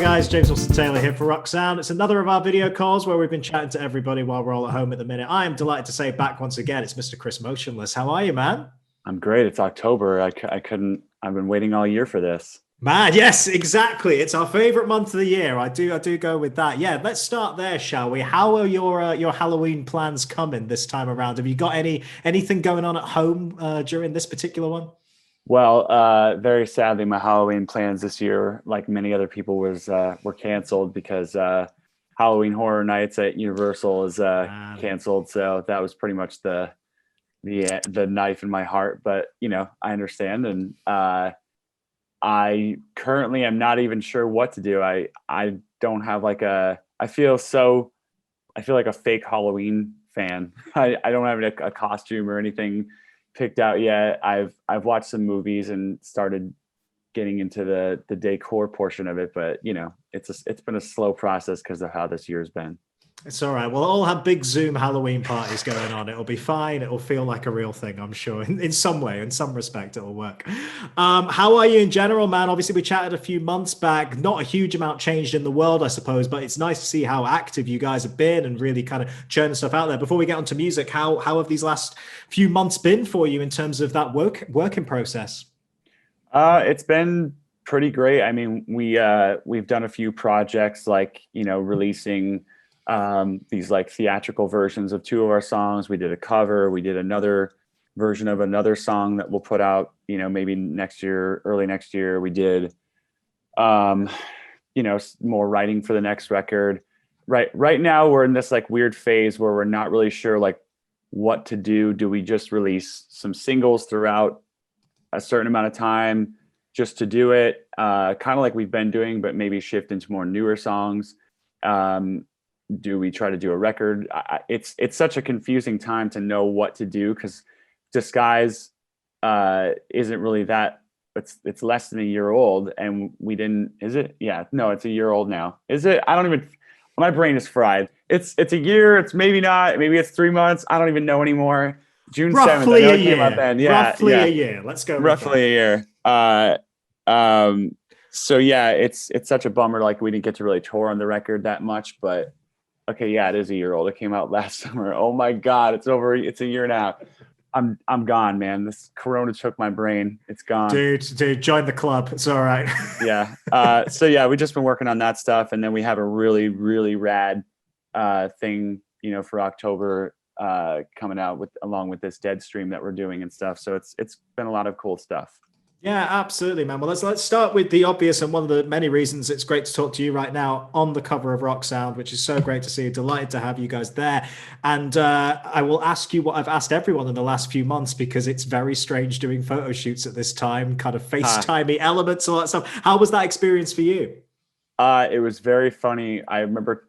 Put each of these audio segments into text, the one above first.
guys, James Wilson Taylor here for Rock Sound. It's another of our video calls where we've been chatting to everybody while we're all at home at the minute. I am delighted to say back once again, it's Mr. Chris Motionless. How are you, man? I'm great. It's October. I've been waiting all year for this. Man, yes, exactly. It's our favorite month of the year. I do go with that. Yeah, let's start there, shall we? How are your Halloween plans coming this time around? Have you got anything going on at home during this particular one? Well, very sadly, my Halloween plans this year, like many other people, were canceled because Halloween Horror Nights at Universal is canceled. So that was pretty much the knife in my heart. But I understand, and I currently am not even sure what to do. I don't have I feel like a fake Halloween fan. I don't have a costume or anything picked out yet. I've watched some movies and started getting into the decor portion of it, but it's been a slow process because of how this year's been. It's all right. We'll all have big Zoom Halloween parties going on. It'll be fine. It'll feel like a real thing, I'm sure. In some way, in some respect, it'll work. How are you in general, man? Obviously, we chatted a few months back. Not a huge amount changed in the world, I suppose, but it's nice to see how active you guys have been and really kind of churning stuff out there. Before we get onto music, how have these last few months been for you in terms of that working process? It's been pretty great. I mean, we've done a few projects releasing these theatrical versions of two of our songs. We did a cover. We did another version of another song that we'll put out, maybe next year, early next year. We did, more writing for the next record. Right now we're in this weird phase where we're not really sure what to do. Do we just release some singles throughout a certain amount of time just to do it? Kind of like we've been doing, but maybe shift into more newer songs. Do we try to do a record? It's such a confusing time to know what to do because Disguise isn't really that. It's less than a year old, and we didn't. Is it? Yeah, no, it's a year old now. Is it? I don't even. My brain is fried. It's a year. It's maybe not. Maybe it's 3 months. I don't even know anymore. June 7th. Roughly a year. Came up then. Yeah, roughly a year. Let's go. Roughly a year. So yeah, it's such a bummer. We didn't get to really tour on the record that much, but. Okay, yeah, it is a year old. It came out last summer. Oh my God, it's over. It's a year now. I'm gone, man. This Corona took my brain. It's gone. Dude, join the club. It's all right. Yeah. So yeah, we just been working on that stuff, and then we have a really, really rad thing, for October coming out along with this Deadstream that we're doing and stuff. So it's been a lot of cool stuff. Yeah, absolutely, man. Well, let's start with the obvious and one of the many reasons it's great to talk to you right now on the cover of Rock Sound, which is so great to see. Delighted to have you guys there. And I will ask you what I've asked everyone in the last few months because it's very strange doing photo shoots at this time, kind of FaceTimey elements, all that stuff. How was that experience for you? It was very funny. I remember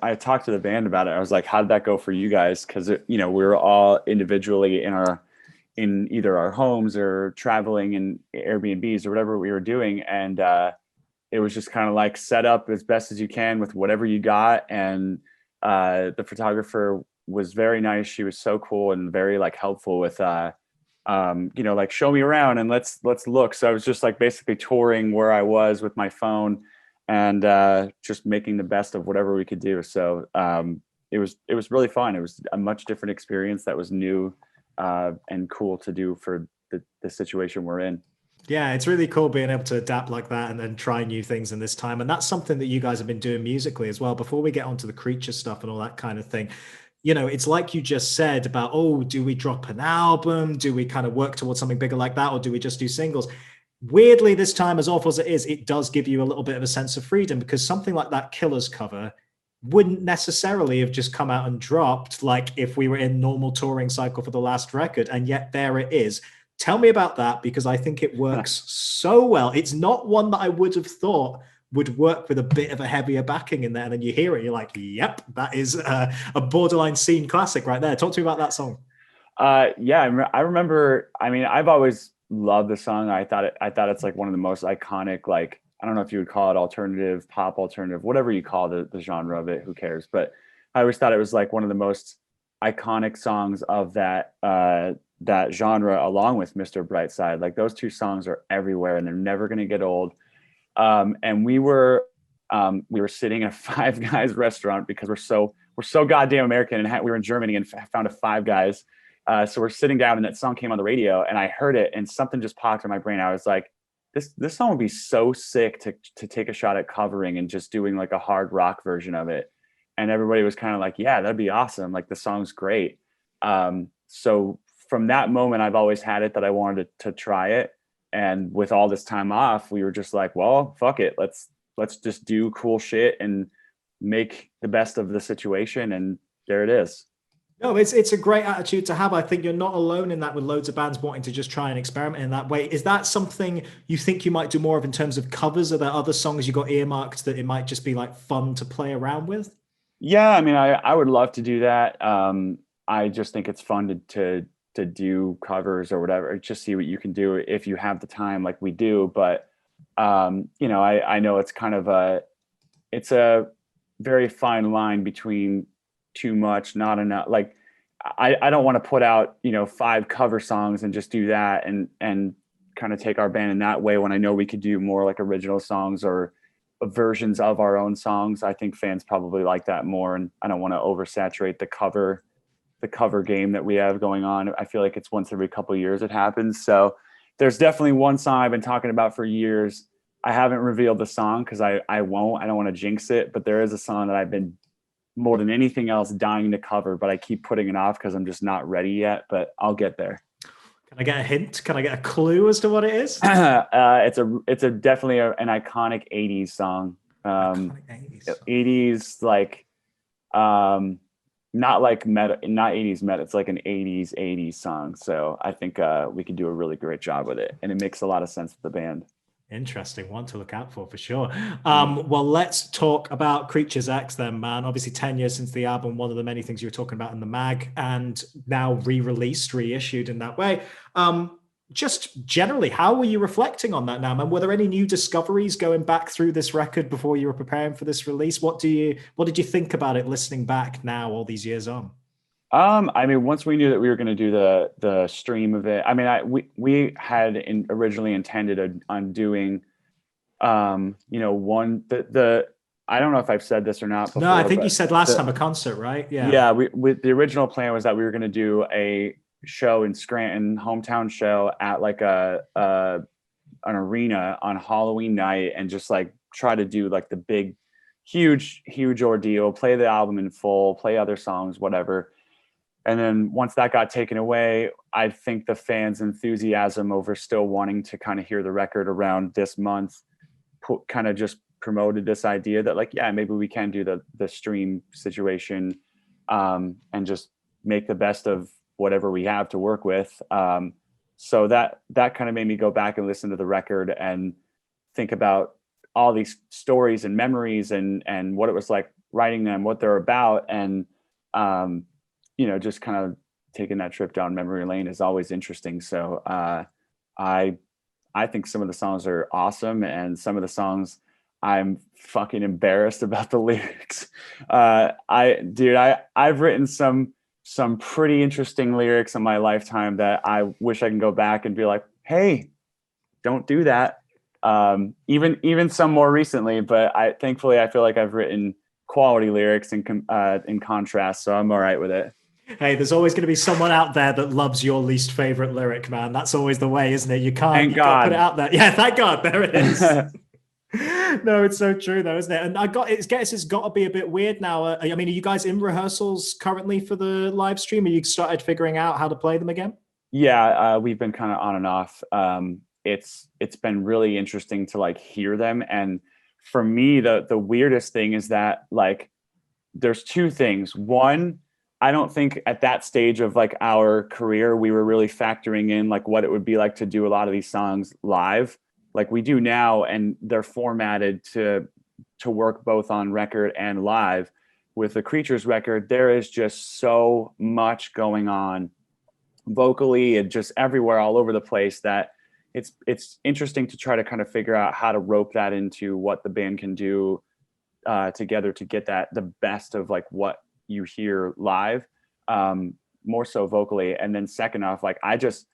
I talked to the band about it. I was like, how did that go for you guys? Because, we were all individually in either our homes or traveling in Airbnbs or whatever we were doing. And it was just kind of set up as best as you can with whatever you got. And the photographer was very nice. She was so cool and very helpful with, show me around and let's look. So I was just basically touring where I was with my phone and just making the best of whatever we could do. So it was really fun. It was a much different experience that was new and cool to do for the situation we're in. Yeah, it's really cool being able to adapt like that and then try new things in this time. And that's something that you guys have been doing musically as well. Before we get onto the Creature stuff and all that kind of thing, it's like you just said about, do we drop an album? Do we kind of work towards something bigger like that? Or do we just do singles? Weirdly, this time, as awful as it is, it does give you a little bit of a sense of freedom because something like that Killers cover wouldn't necessarily have just come out and dropped if we were in normal touring cycle for the last record, and yet there it is. Tell me about that because I think it works so well. It's not one that I would have thought would work with a bit of a heavier backing in there, and then you hear it, you're like, yep, that is a borderline scene classic right there. Talk to me about that song. Yeah, I remember. I mean, I've always loved the song. I thought it's one of the most iconic I don't know if you would call it alternative, pop alternative, whatever you call the genre of it, who cares? But I always thought it was one of the most iconic songs of that genre, along with Mr. Brightside. Those two songs are everywhere and they're never going to get old. And we were We were sitting in a Five Guys restaurant because we're so goddamn American, and we were in Germany and found a Five Guys. So we're sitting down, and that song came on the radio, and I heard it, and something just popped in my brain. I was like, this song would be so sick to take a shot at covering and just doing like a hard rock version of it. And everybody was kind of like, yeah, that'd be awesome. Like the song's great. So from that moment, I've always had it that I wanted to try it. And with all this time off, we were just like, well, fuck it. Let's just do cool shit and make the best of the situation. And there it is. No, it's a great attitude to have. I think you're not alone in that, with loads of bands wanting to just try and experiment in that way. Is that something you think you might do more of in terms of covers? Are there other songs you got earmarked that it might just be like fun to play around with? Yeah, I mean, I would love to do that. I just think it's fun to do covers or whatever, just see what you can do if you have the time like we do. But you know, I know it's kind of it's a very fine line between too much, not enough. Like I don't want to put out, you know, 5 cover songs and just do that and kind of take our band in that way, when I know we could do more like original songs or versions of our own songs. I think fans probably like that more, and I don't want to oversaturate the cover game that we have going on. I feel like it's once every couple of years it happens. So there's definitely one song I've been talking about for years. I haven't revealed the song because I don't want to jinx it, but there is a song that I've been more than anything else dying to cover, but I keep putting it off because I'm just not ready yet, but I'll get there. Can I get a hint? Can I get a clue as to what it is? It's a definitely an iconic 80s song. Iconic 80s song. 80s, like not like meta, not 80s meta. It's like an 80s song. So I think we could do a really great job with it, and it makes a lot of sense with the band. Interesting one to look out for sure. Well, let's talk about Creatures X then, man. Obviously 10 years since the album, one of the many things you were talking about in the mag, and now re-released, reissued in that way. Just generally, how were you reflecting on that now, man? Were there any new discoveries going back through this record before you were preparing for this release? What did you think about it listening back now, all these years on? I mean, once we knew that we were going to do the stream of it, I mean, we had originally intended on doing, you know, I don't know if I've said this or not before. No, I think you said last time, a concert, right? Yeah. Yeah. The original plan was that we were going to do a show in Scranton, hometown show at like an arena on Halloween night, and just like try to do like the big, huge ordeal, play the album in full, play other songs, whatever. And then once that got taken away, I think the fans' enthusiasm over still wanting to kind of hear the record around this month kind of just promoted this idea that, like, yeah, maybe we can do the stream situation, and just make the best of whatever we have to work with. So that kind of made me go back and listen to the record and think about all these stories and memories and what it was like writing them, what they're about. And, you know, just kind of taking that trip down memory lane is always interesting. So I think some of the songs are awesome, and some of the songs I'm fucking embarrassed about the lyrics. I've written some pretty interesting lyrics in my lifetime that I wish I can go back and be like, hey, don't do that. Even some more recently, but thankfully I feel like I've written quality lyrics in contrast, so I'm all right with it. Hey, there's always going to be someone out there that loves your least favorite lyric, man. That's always the way, isn't it? You can't put it out there. Yeah, thank God. There it is. No, it's so true though, isn't it? And it's got to be a bit weird now. I mean, are you guys in rehearsals currently for the live stream? Have you started figuring out how to play them again? Yeah, we've been kind of on and off. It's been really interesting to like hear them. And for me, the weirdest thing is that, like, there's 2 things. One, I don't think at that stage of like our career, we were really factoring in like what it would be like to do a lot of these songs live, like we do now. And they're formatted to work both on record and live. With the Creatures record, there is just so much going on vocally and just everywhere, all over the place, that it's interesting to try to kind of figure out how to rope that into what the band can do together to get the best of like what you hear live, more so vocally. And then second off, like I just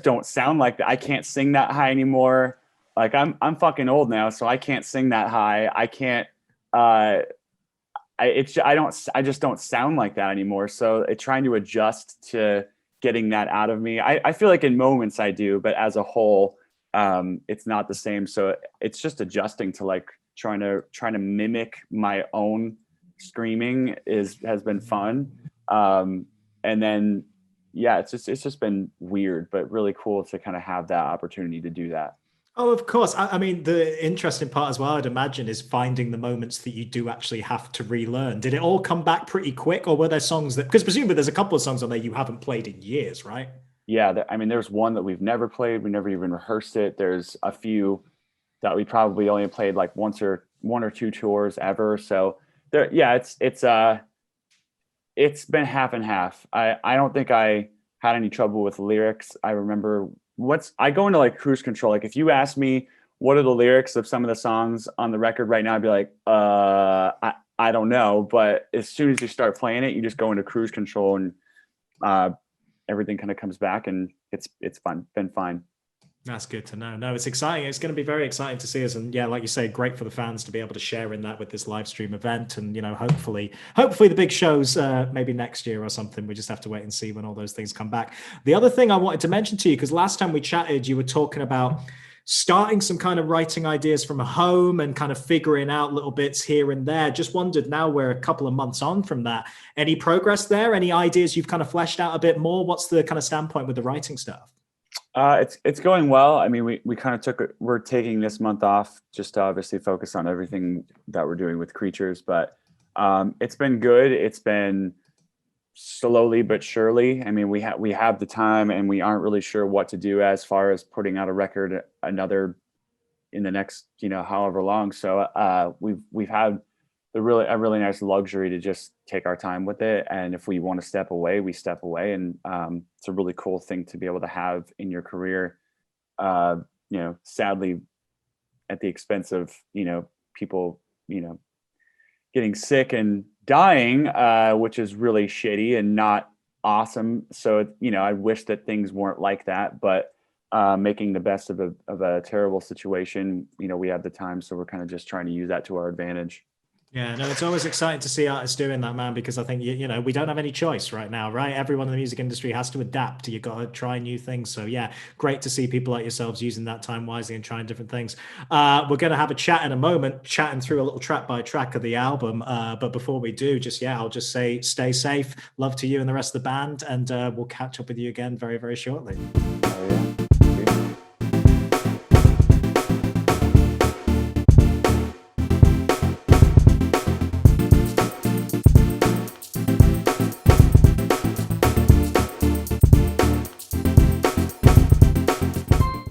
don't sound like that. I can't sing that high anymore. Like I'm fucking old now, so I can't sing that high. I can't. Uh, I just don't sound like that anymore. So trying to adjust to getting that out of me. I feel like in moments I do, but as a whole, it's not the same. So it's just adjusting to like trying to mimic my own screaming has been fun. And then yeah, it's just been weird, but really cool to kind of have that opportunity to do that. Oh, of course. I mean, the interesting part as well, I'd imagine, is finding the moments that you do actually have to relearn. Did it all come back pretty quick, or were there songs that, because presumably there's a couple of songs on there you haven't played in years, right? Yeah, I mean, there's one that we've never played. We never even rehearsed it. There's a few that we probably only played like one or two tours ever. So there, yeah, it's been half and half. I don't think I had any trouble with lyrics. I remember I go into like cruise control. Like if you ask me what are the lyrics of some of the songs on the record right now, I'd be like, I don't know. But as soon as you start playing it, you just go into cruise control and uh, everything kind of comes back and it's been fine. That's good to know. No, it's exciting. It's going to be very exciting to see us. And yeah, like you say, great for the fans to be able to share in that with this live stream event. And, you know, hopefully the big shows maybe next year or something. We just have to wait and see when all those things come back. The other thing I wanted to mention to you, because last time we chatted, you were talking about starting some kind of writing ideas from home and kind of figuring out little bits here and there. Just wondered, now we're a couple of months on from that. Any progress there? Any ideas you've kind of fleshed out a bit more? What's the kind of standpoint with the writing stuff? It's going well. I mean, we kind of we're taking this month off just to obviously focus on everything that we're doing with Creatures, but it's been good. It's been slowly but surely. I mean, we have the time and we aren't really sure what to do as far as putting out a record, another in the next, however long. So we've had a really nice luxury to just take our time with it. And if we want to step away, we step away. And it's a really cool thing to be able to have in your career, sadly at the expense of, people, getting sick and dying, which is really shitty and not awesome. So, I wish that things weren't like that, but making the best of a terrible situation, we have the time. So we're kind of just trying to use that to our advantage. Yeah, no, it's always exciting to see artists doing that, man, because I think, we don't have any choice right now, right? Everyone in the music industry has to adapt. You've got to try new things. So yeah, great to see people like yourselves using that time wisely and trying different things. We're going to have a chat in a moment, chatting through a little track by track of the album. But before we do, I'll just say, stay safe. Love to you and the rest of the band. And we'll catch up with you again very, very shortly. Oh, yeah.